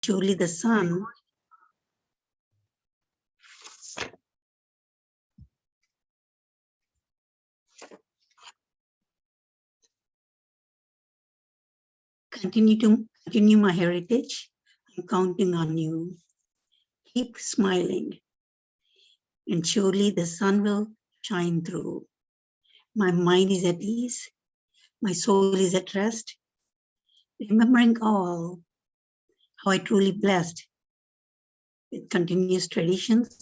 Surely the sun continue my heritage. I'm counting on you. Keep smiling, and surely the sun will shine through. My mind is at ease. My soul is at rest. Remembering all, how I truly blessed with continuous traditions,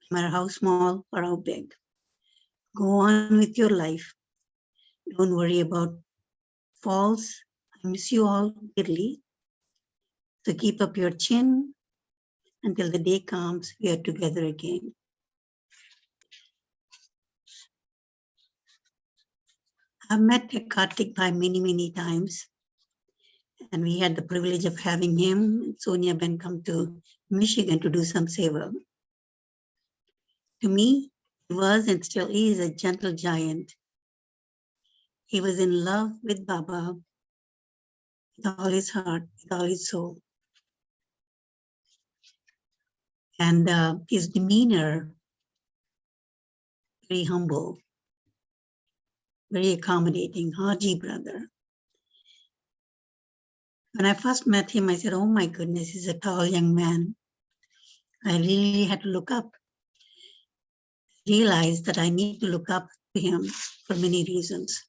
no matter how small or how big. Go on with your life. Don't worry about falls. I miss you all dearly. So keep up your chin until the day comes we are together again. I've met Karthik Bhai many times, and we had the privilege of having him and Sonia Ben come to Michigan to do some seva. To me, he was and still is a gentle giant. He was in love with Baba with all his heart, with all his soul. And his demeanor, very humble, very accommodating, Haji brother. When I first met him, I said, oh my goodness, he's a tall young man. I really had to look up, realize that I need to look up to him for many reasons.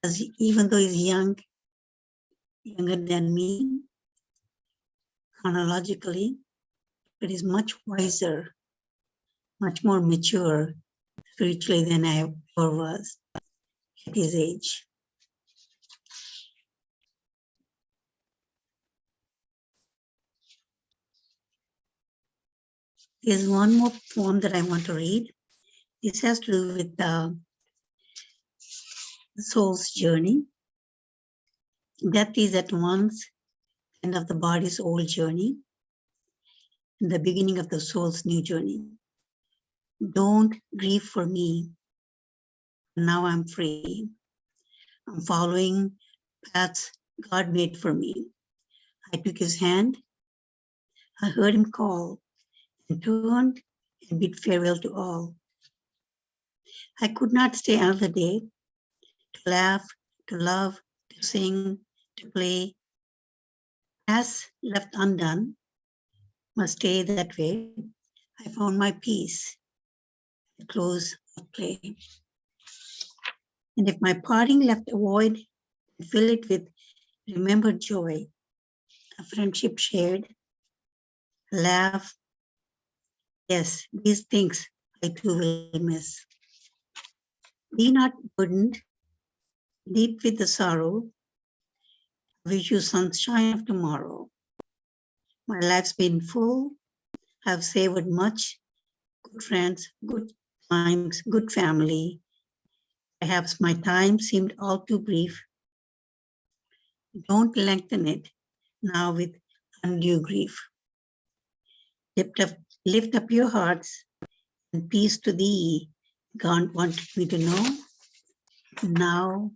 Because even though he's young, younger than me, chronologically, but he's much wiser, much more mature spiritually than I ever was at his age. There's one more poem that I want to read. This has to do with the soul's journey. Death is at once end of the body's old journey and the beginning of the soul's new journey. Don't grieve for me. Now I'm free. I'm following paths God made for me. I took his hand. I heard him call and turned and bid farewell to all. I could not stay another day to laugh, to love, to sing, to play. As left undone, must stay that way. I found my peace at the close of play. And if my parting left a void, fill it with remembered joy, a friendship shared, a laugh. Yes, these things I too will miss. Be not burdened, deep with the sorrow. Wish you sunshine of tomorrow. My life's been full. I've savored much. Good friends, good times, good family. Perhaps my time seemed all too brief. Don't lengthen it now with undue grief. Lift up your hearts and peace to thee. God wanted me to know. Now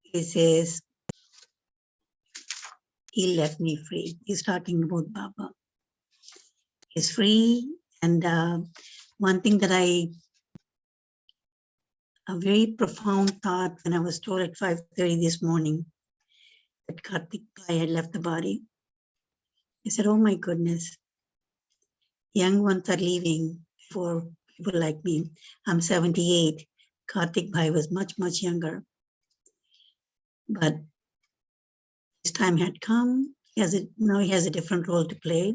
he says, he left me free. He's talking about Baba. He's free. And one thing that a very profound thought when I was told at 5:30 this morning that Karthik Bhai had left the body. I said, oh my goodness, young ones are leaving for people like me. I'm 78. Karthik Bhai was much younger. But his time had come. Now he has a different role to play.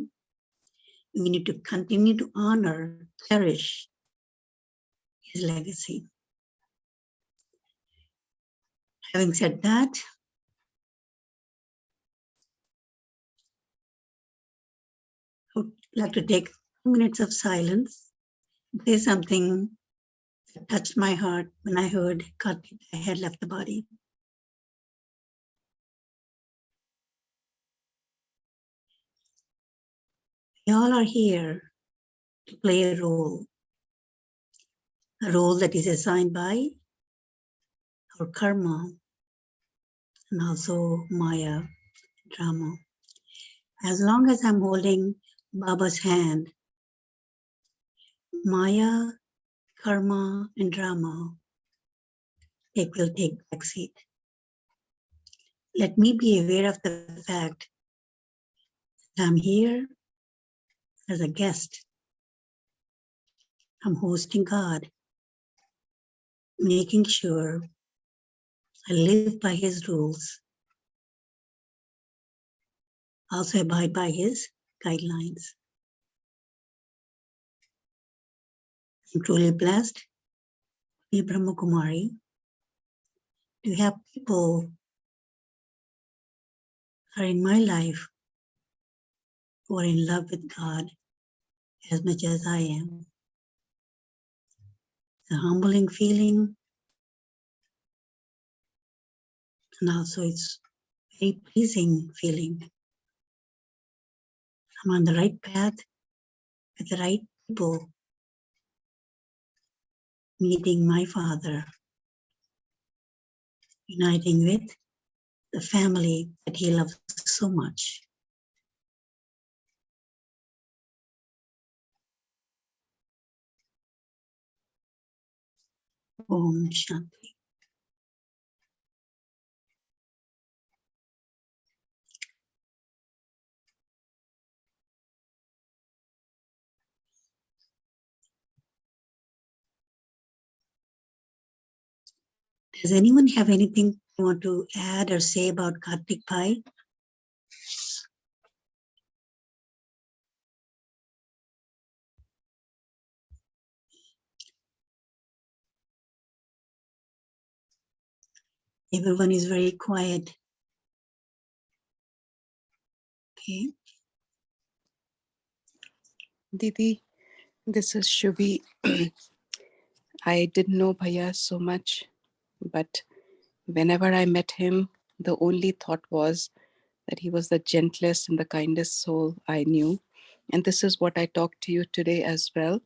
We need to continue to honor, cherish his legacy. Having said that, I would like to take 2 minutes of silence, say something that touched my heart when I heard Karthik had left the body. We all are here to play a role that is assigned by our karma and also Maya, drama. As long as I'm holding Baba's hand, Maya, karma, and drama, it will take backseat. Let me be aware of the fact that I'm here as a guest. I'm hosting God, making sure I live by His rules, also abide by His guidelines. I'm truly blessed to be Brahma Kumari, to have people who are in my life who are in love with God as much as I am. It's a humbling feeling, and also it's a very pleasing feeling. I'm on the right path with the right people, meeting my Father, uniting with the family that He loves so much. Om Shanti. Does anyone have anything you want to add or say about Kartik Pai? Everyone is very quiet. Okay. Didi, this is Shubhi. I didn't know Bhaiya so much, but whenever I met him, the only thought was that he was the gentlest and the kindest soul I knew. And this is what I talked to you today as well.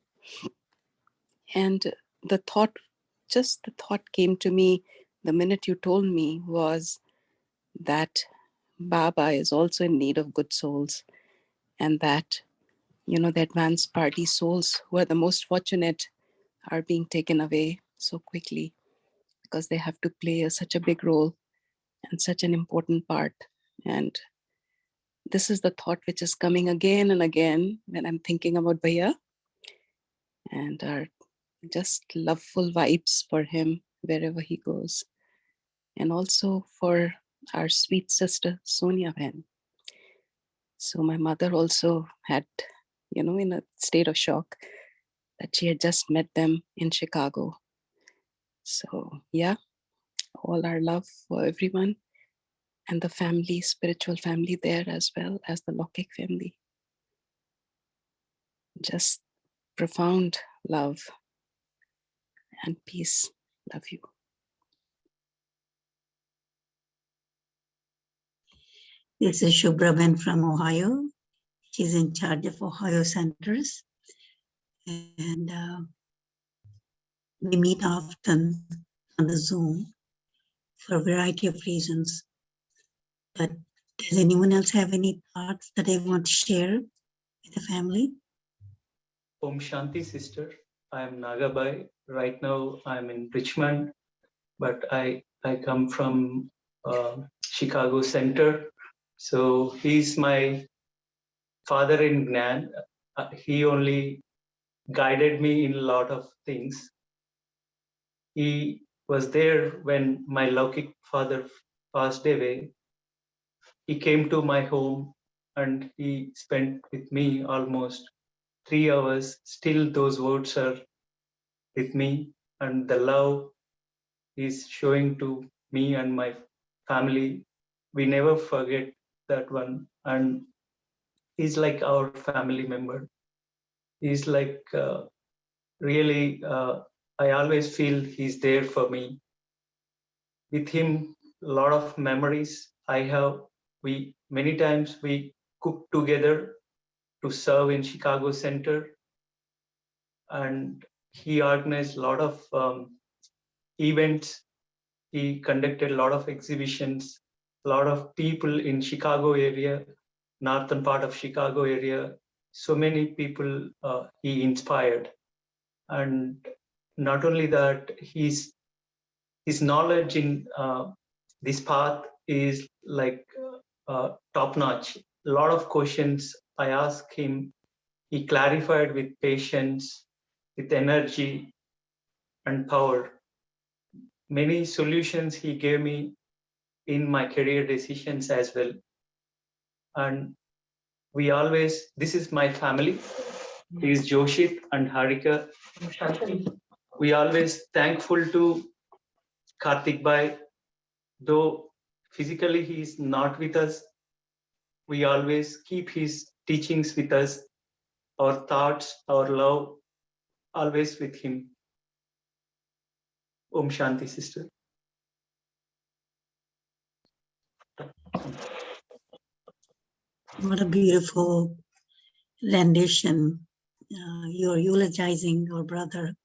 And the thought, just the thought came to me the minute you told me was that Baba is also in need of good souls, and that, you know, the advanced party souls who are the most fortunate are being taken away so quickly because they have to play such a big role and such an important part. And this is the thought which is coming again and again when I'm thinking about Bhaiya, and our just loveful vibes for him wherever he goes. And also for our sweet sister, Sonia Ben. So my mother also had, you know, in a state of shock that she had just met them in Chicago. So yeah, all our love for everyone and the family, spiritual family there, as well as the Lokik family. Just profound love and peace. Love you. This is Shubhra Ben from Ohio. She's in charge of Ohio centers. And we meet often on the Zoom for a variety of reasons. But does anyone else have any thoughts that they want to share with the family? Om Shanti, sister. I am Nagabai. Right now, I'm in Richmond, but I come from Chicago Center. So he's my father in Gnan. He only guided me in a lot of things. He was there when my Laukik father passed away. He came to my home and he spent with me almost 3 hours. Still, those words are with me, and the love he's showing to me and my family. We never forget that one. And he's like our family member. He's like really, I always feel he's there for me. With him, a lot of memories I have. We many times we cook together to serve in Chicago Center, and he organized a lot of events. He conducted a lot of exhibitions. A lot of people in Chicago area northern part of Chicago area. So many people he inspired. And not only that, his knowledge in this path is like top notch. A lot of questions I asked him, he clarified with patience, with energy and power. Many solutions he gave me in my career decisions as well. And we always, this is my family, is Joshit and Harika. We always thankful to Karthik Bhai, though physically he is not with us. We always keep his teachings with us, our thoughts, our love, always with him. Om Shanti, sister. What a beautiful rendition. You're eulogizing our brother.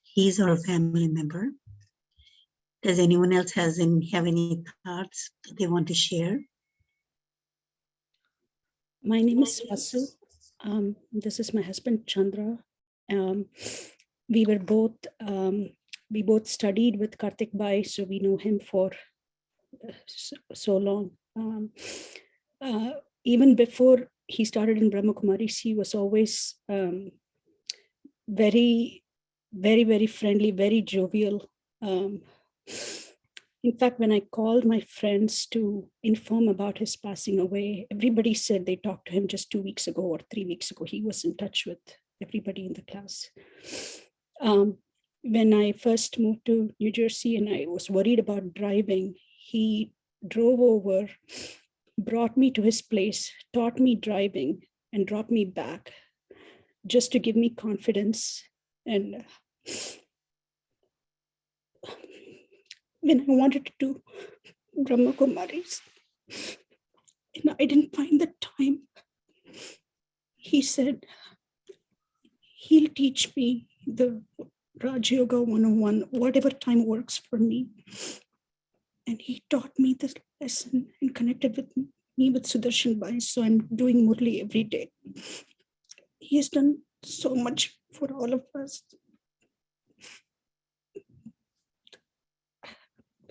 He's our family member. Does anyone else have any thoughts that they want to share? My name is Vasu. This is my husband Chandra. We both studied with Karthik Bhai, so we know him for so long. Even before he started in Brahma Kumaris, he was always very, very, very friendly, very jovial. In fact, when I called my friends to inform about his passing away, everybody said they talked to him just 2 weeks ago or 3 weeks ago. He was in touch with everybody in the class. When I first moved to New Jersey and I was worried about driving, he drove over, brought me to his place, taught me driving, and dropped me back just to give me confidence. And when I wanted to do Brahma Kumaris, and I didn't find the time, he said, he'll teach me the Raj Yoga 101, whatever time works for me. And he taught me this lesson and connected with me with Sudarshan Bhai. So I'm doing Murli every day. He has done so much for all of us.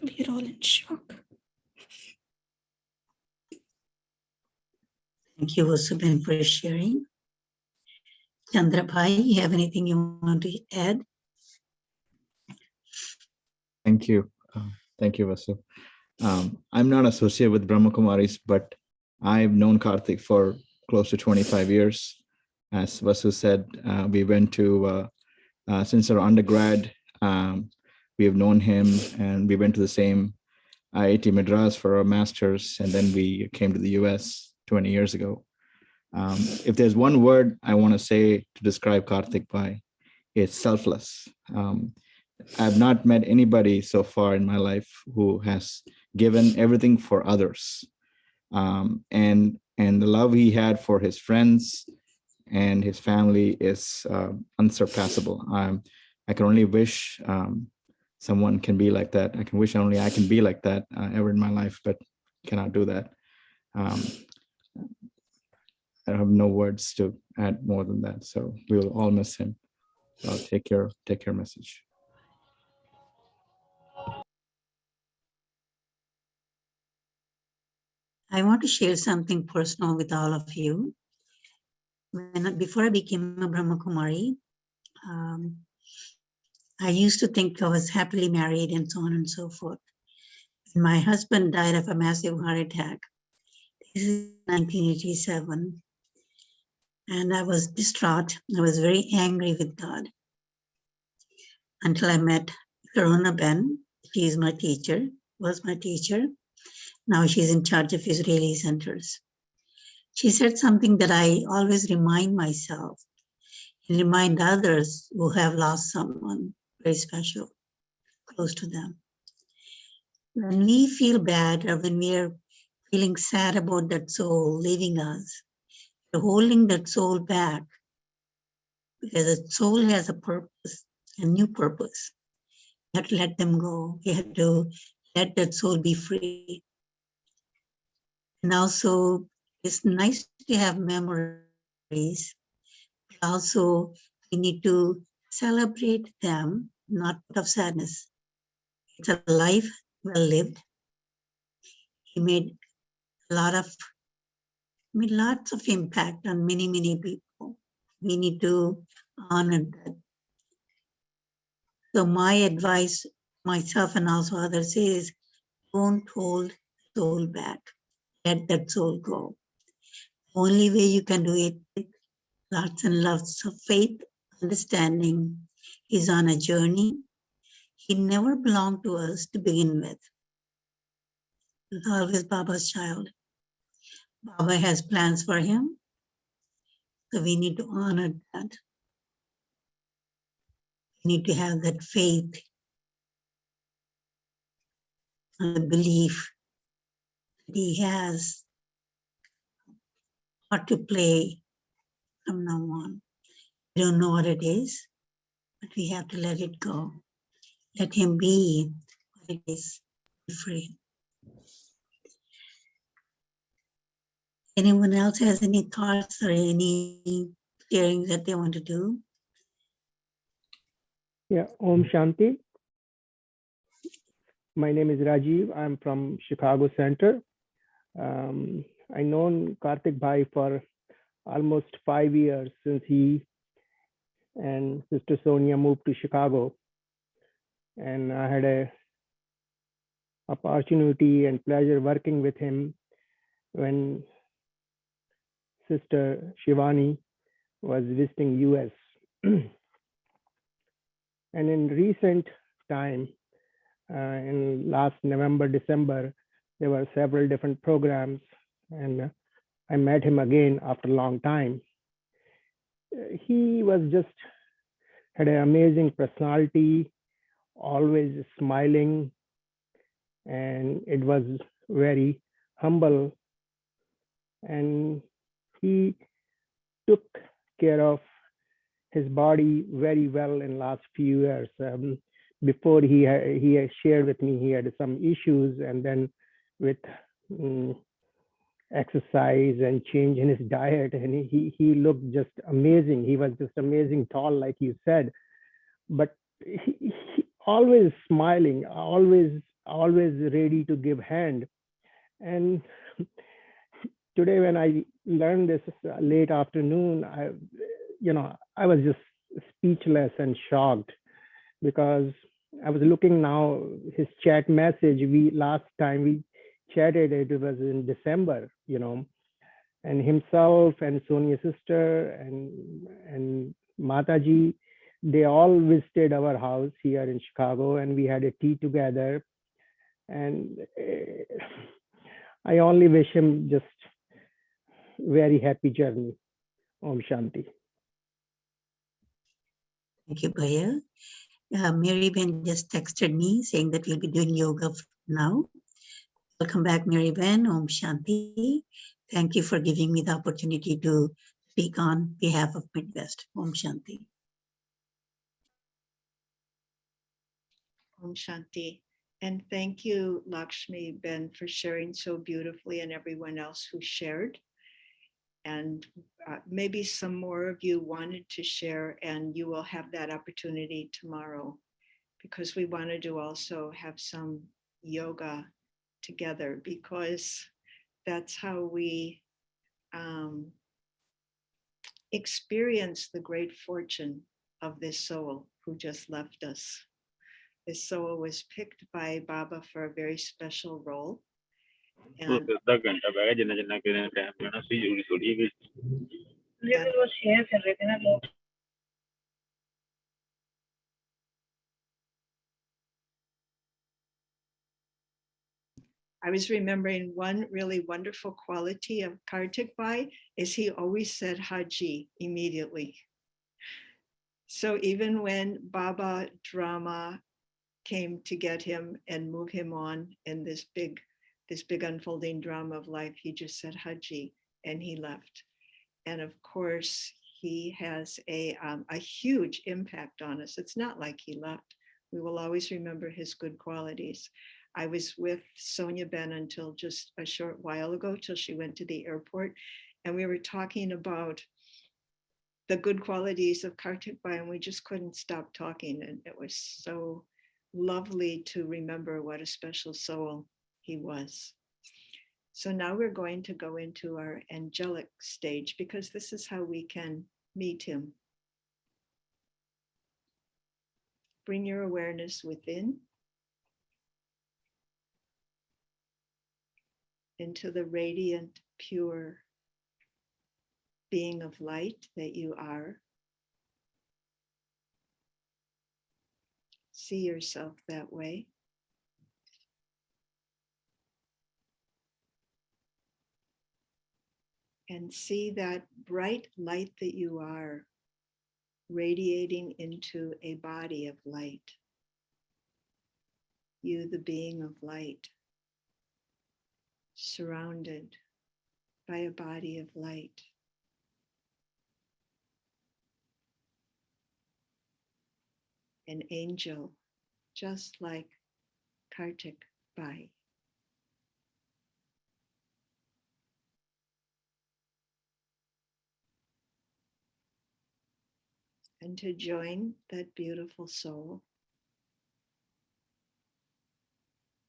We're all in shock. Thank you, Vasubhen, for sharing. Chandra Bhai, you have anything you want to add? Thank you. Thank you, Vasu. I'm not associated with Brahma Kumaris, but I've known Karthik for close to 25 years. As Vasu said, we went to, since our undergrad, we have known him, and we went to the same IIT Madras for our master's, and then we came to the US 20 years ago. If there's one word I want to say to describe Karthik Bhai, it's selfless. I've not met anybody so far in my life who has given everything for others. And the love he had for his friends and his family is unsurpassable. I can only wish someone can be like that. I can wish only I can be like that ever in my life, but cannot do that. I have no words to add more than that. So we will all miss him. So take your message. I want to share something personal with all of you. Before I became a Brahma Kumari, I used to think I was happily married and so on and so forth. And my husband died of a massive heart attack. This is 1987. And I was distraught. I was very angry with God until I met Karuna Ben. She is my teacher, was my teacher. Now she's in charge of Israeli centers. She said something that I always remind myself and remind others who have lost someone very special, close to them. When we feel bad or when we are feeling sad about that soul leaving us, we're holding that soul back because the soul has a purpose, a new purpose. You have to let them go. You have to let that soul be free. And also It's nice to have memories, but also we need to celebrate them, not out of sadness. It's a life well lived. He made lots of impact on many, many people. We need to honor that. So my advice, myself and also others, is don't hold the soul back. Let that soul go. Only way you can do it with lots and lots of faith, understanding. He's on a journey. He never belonged to us to begin with. He was always Baba's child. Baba has plans for him. So we need to honor that. We need to have that faith and the belief that he has part to play from now on. We don't know what it is, but we have to let it go. Let him be what it is, be free. Anyone else has any thoughts or any sharing that they want to do? Yeah, Om Shanti. My name is Rajiv. I'm from Chicago Center. I known Karthik Bhai for almost 5 years since he and Sister Sonia moved to Chicago. And I had a opportunity and pleasure working with him when Sister Shivani was visiting US. And in recent time, in last November, December, there were several different programs, and I met him again after a long time. He was just had an amazing personality, always smiling, and it was very humble. And he took care of his body very well in last few years. Before he had shared with me he had some issues, and then with exercise and change in his diet, and he looked just amazing. He was just amazing tall, like you said, but he always smiling, always ready to give hand. And today when I learned this late afternoon, I was just speechless and shocked, because I was looking now his chat message. Last time we chatted, it was in December, and himself and Sonia's sister and Mataji, they all visited our house here in Chicago, and we had a tea together. And I only wish him just very happy journey. Om Shanti. Thank you, Bhaiya. Mary Ben just texted me saying that we'll be doing yoga now. Welcome back, Mary Ben. Om Shanti. Thank you for giving me the opportunity to speak on behalf of Midwest. Om Shanti. Om Shanti. And thank you, Lakshmi Ben, for sharing so beautifully, and everyone else who shared. And maybe some more of you wanted to share, and you will have that opportunity tomorrow, because we wanted to also have some yoga together, because that's how we experience the great fortune of this soul who just left us. This soul was picked by Baba for a very special role. And I was remembering one really wonderful quality of Karthik Bhai is he always said Haji immediately. So even when Baba drama came to get him and move him on in this big unfolding drama of life, he just said Haji and he left. And of course, he has a huge impact on us. It's not like he left. We will always remember his good qualities. I was with Sonia Ben until just a short while ago, till she went to the airport. And we were talking about the good qualities of Kartik Bai, and we just couldn't stop talking. And it was so lovely to remember what a special soul he was. So now we're going to go into our angelic stage, because this is how we can meet him. Bring your awareness within, into the radiant, pure being of light that you are. See yourself that way. And see that bright light that you are radiating into a body of light. You, the being of light, surrounded by a body of light. An angel, just like Kartik Bai. And to join that beautiful soul,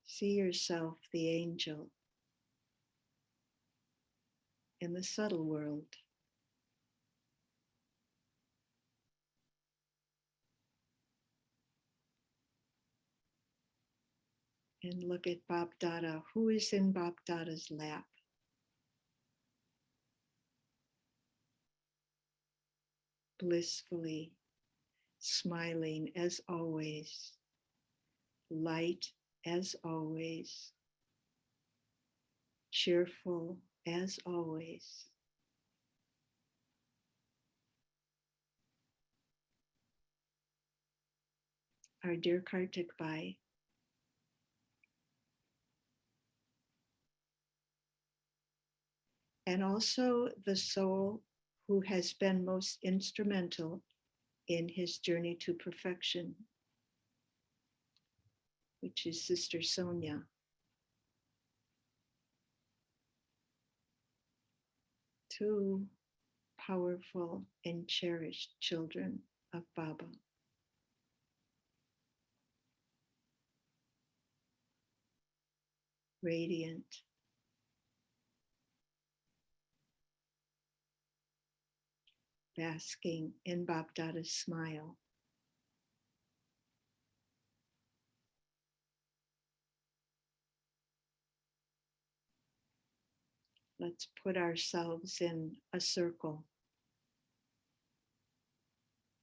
see yourself, the angel, in the subtle world. And look at Bap Dada. Who is in Bap Dada's lap? Blissfully smiling as always, light as always, cheerful as always. Our dear Kartik Bai, and also the soul who has been most instrumental in his journey to perfection, which is Sister Sonia. Two powerful and cherished children of Baba. Radiant, basking in Bap Dada's smile. Let's put ourselves in a circle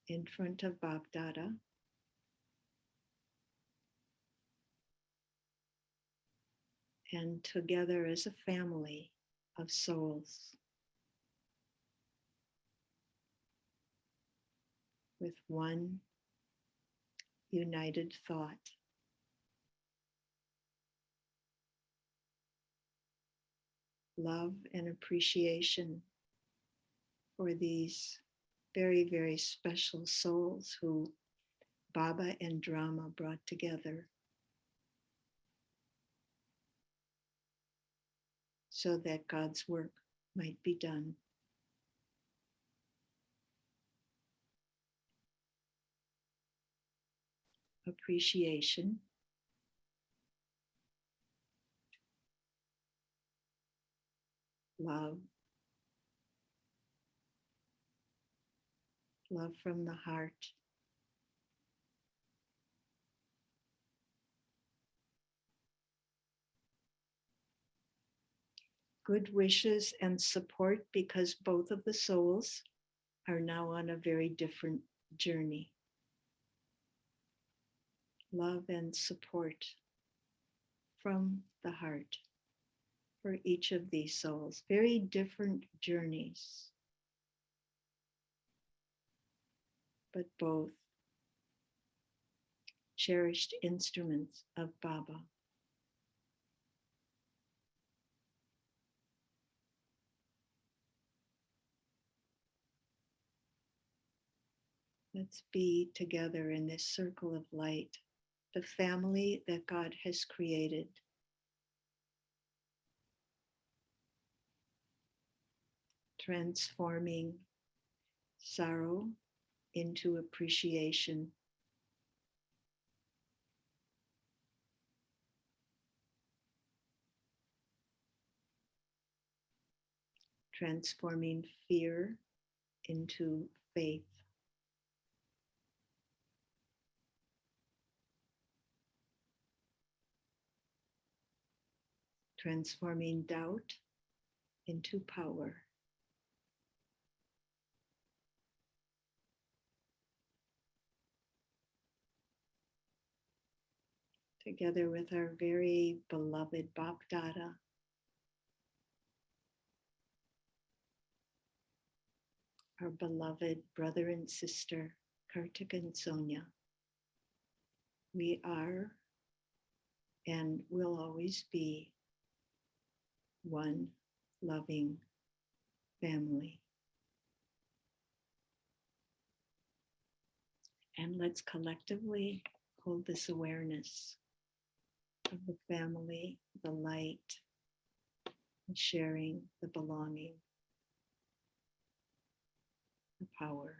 in front of Bap Dada. And together as a family of souls with one united thought. Love and appreciation for these very, very special souls who Baba and Drama brought together so that God's work might be done. Appreciation, love, love from the heart. Good wishes and support, because both of the souls are now on a very different journey. Love and support from the heart for each of these souls. Very different journeys, but both cherished instruments of Baba. Let's be together in this circle of light, the family that God has created. Transforming sorrow into appreciation. Transforming fear into faith. Transforming doubt into power. Together with our very beloved Bap Dada, our beloved brother and sister, Kartik and Sonia, we are and will always be one loving family. And let's collectively hold this awareness of the family, the light, the sharing, the belonging, the power.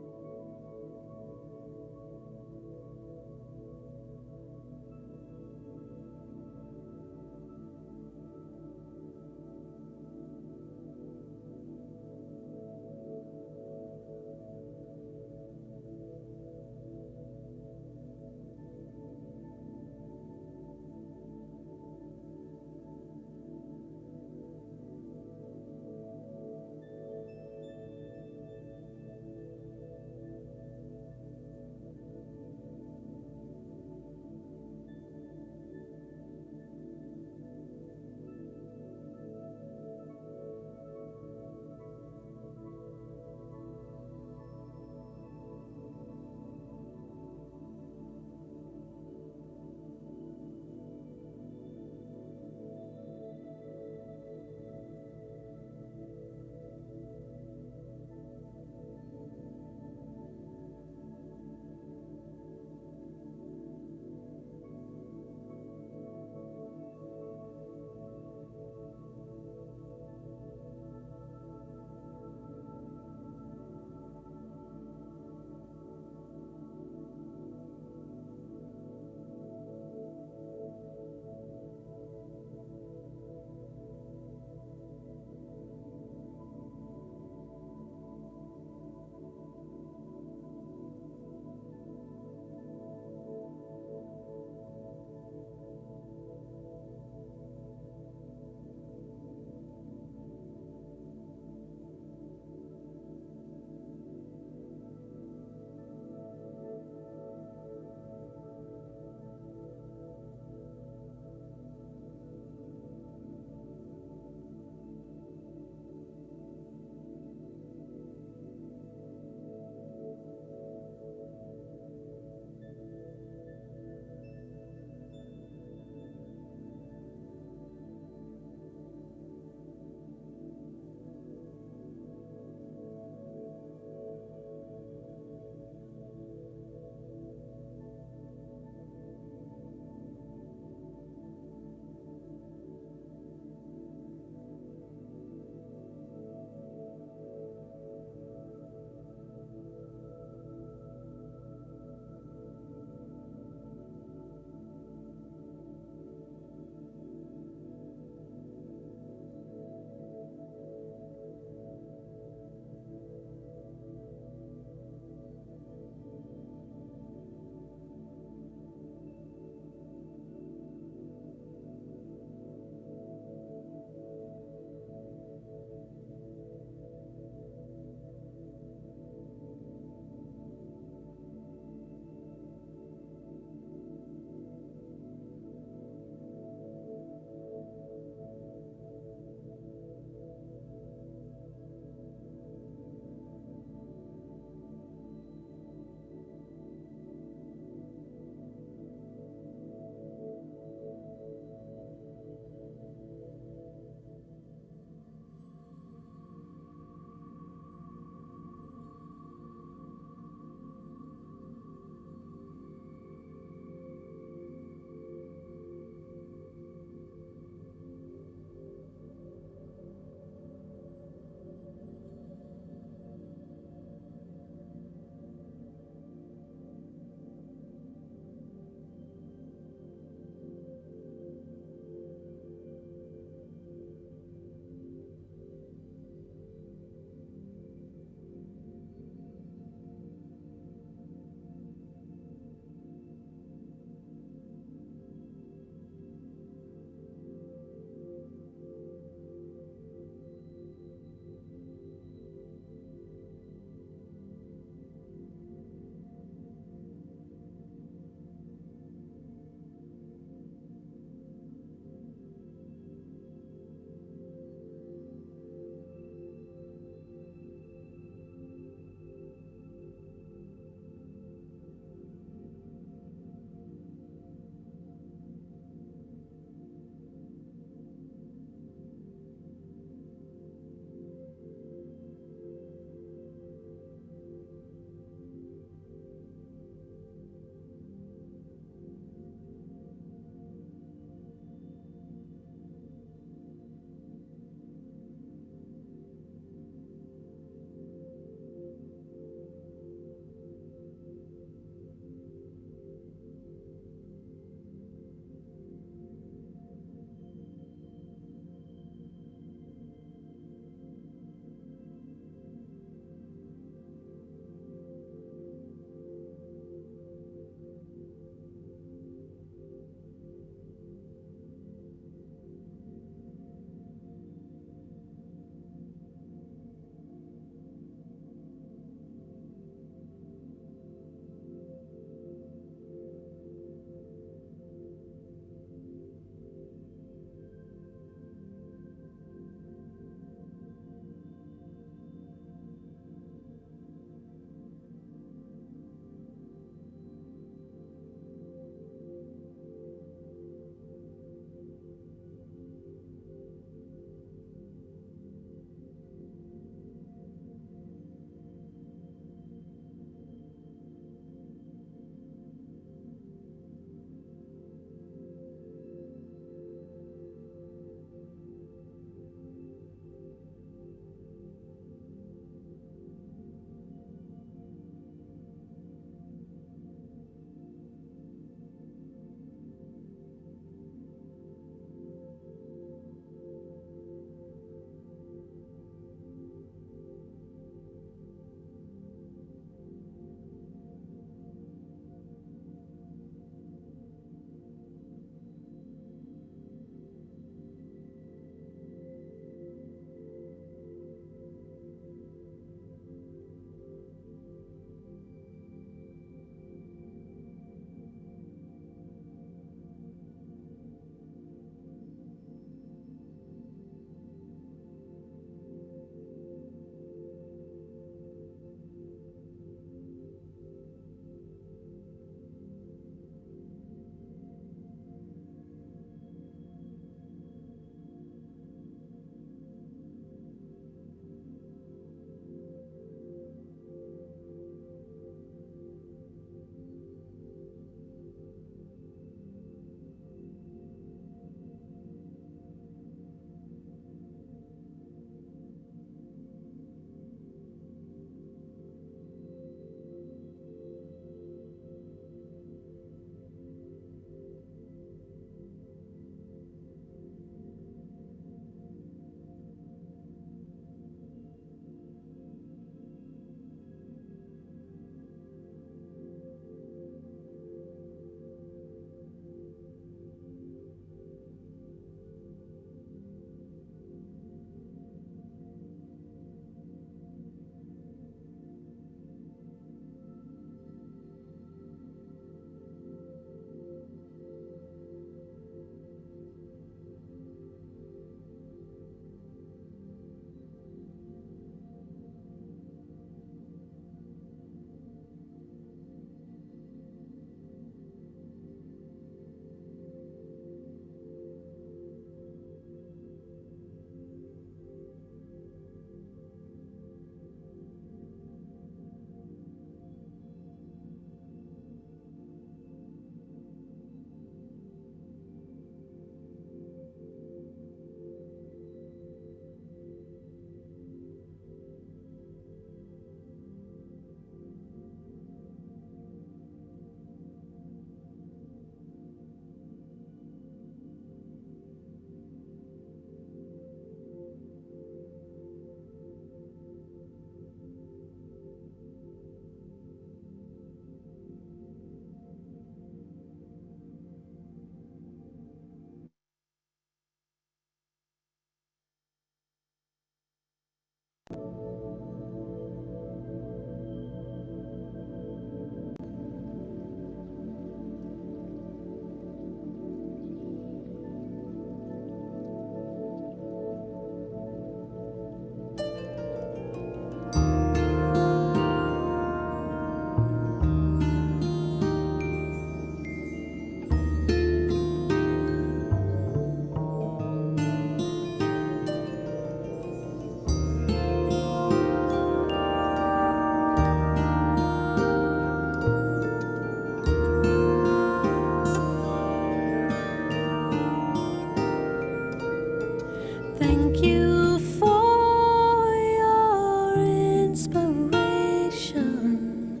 Thank you for your inspiration,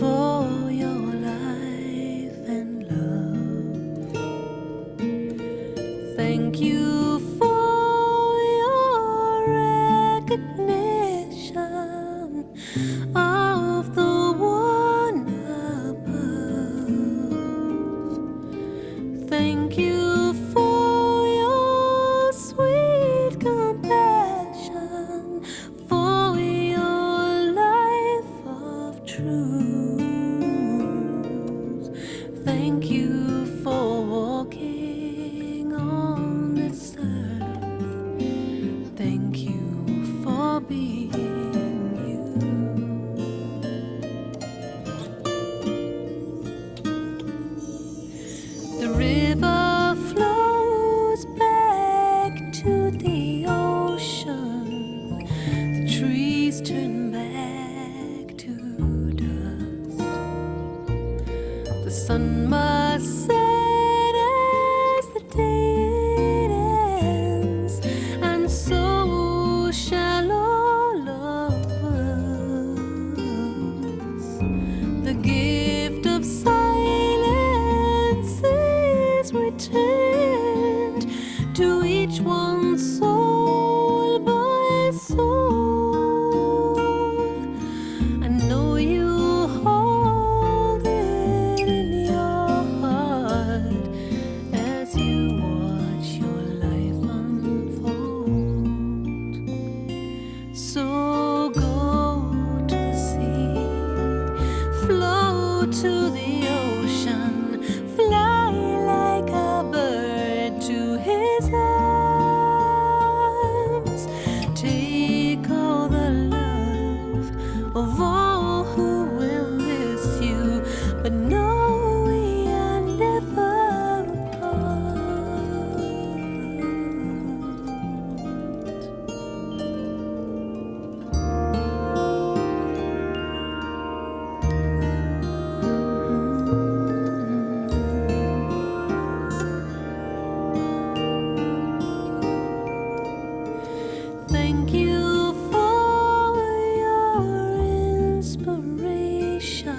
for your life and love. Thank you for your recognition of the one above. Thank you for your sweet compassion, for your life of truth. Thank you for walking on this earth. Thank you for being you. The river flows back to the ocean. The trees turn back to dust. The sun must set as the day ends, and so shall all of us. The gift of silence is returned to each one soul by soul. I know you hold it in your heart as you watch your life unfold. So go to the sea, flow to the ocean, fly like a bird to his arms. Take all the love of all who will miss you, but know we are never apart. Thank you for your inspiration,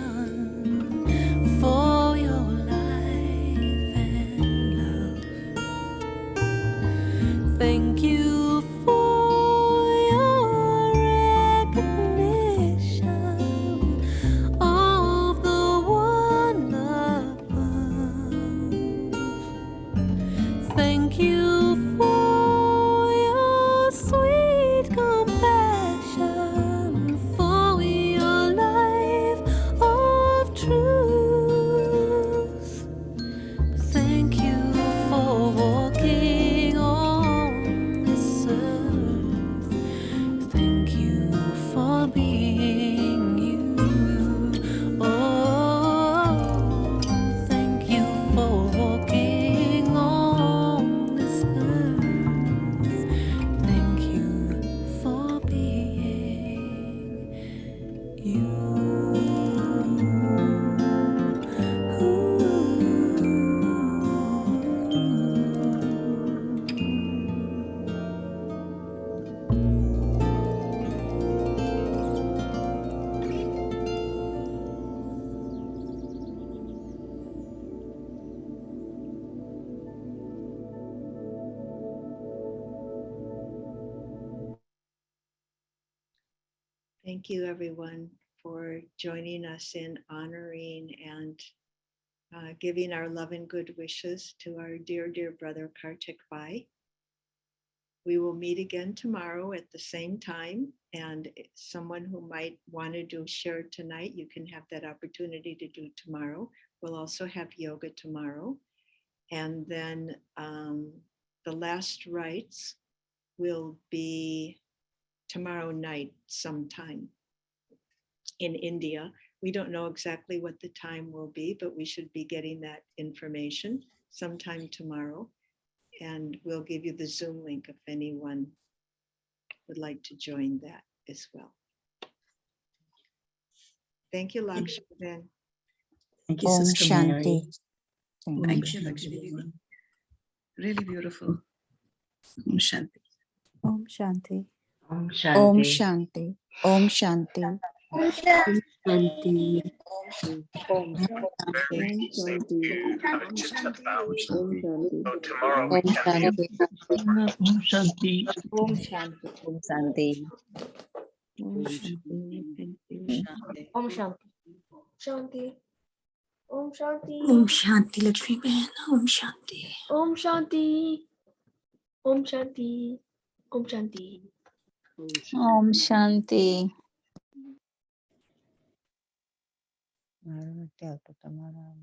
for your life and love. Thank you for your recognition of the one above. Thank you for your sweet compassion, for your life of truth. Thank you for walking on this earth. Thank you for being you. Oh, thank you for walking on this earth. Thank you for being you. Thank you, everyone, for joining us in honoring and giving our love and good wishes to our dear, dear brother Kartik Bai. We will meet again tomorrow at the same time. And someone who might want to do share tonight, you can have that opportunity to do tomorrow. We'll also have yoga tomorrow. And then the last rites will be tomorrow night sometime in India. We don't know exactly what the time will be, but we should be getting that information sometime tomorrow. And we'll give you the Zoom link if anyone would like to join that as well. Thank you, Lakshman. Thank you, Om Sister Mary. Shanti. Om Thank you, Shanti, Lakshmi. everyone. Really beautiful. Om Shanti. Om Shanti. Om Om Shanti. Shanti. Om Shanti. Om Shanti. Shanti. Om Shanti. Om Shanti. Om Shanti. Om Shanti. Om Shanti. Om Shanti. Om Shanti. Thank you. Om Shanti. Shanti. Om Shanti. Om Shanti, Lakshmi Bahan. Om Shanti. Om Shanti. Om Shanti. Om Shanti. Om Shanti. Maru, te auto, Tamara.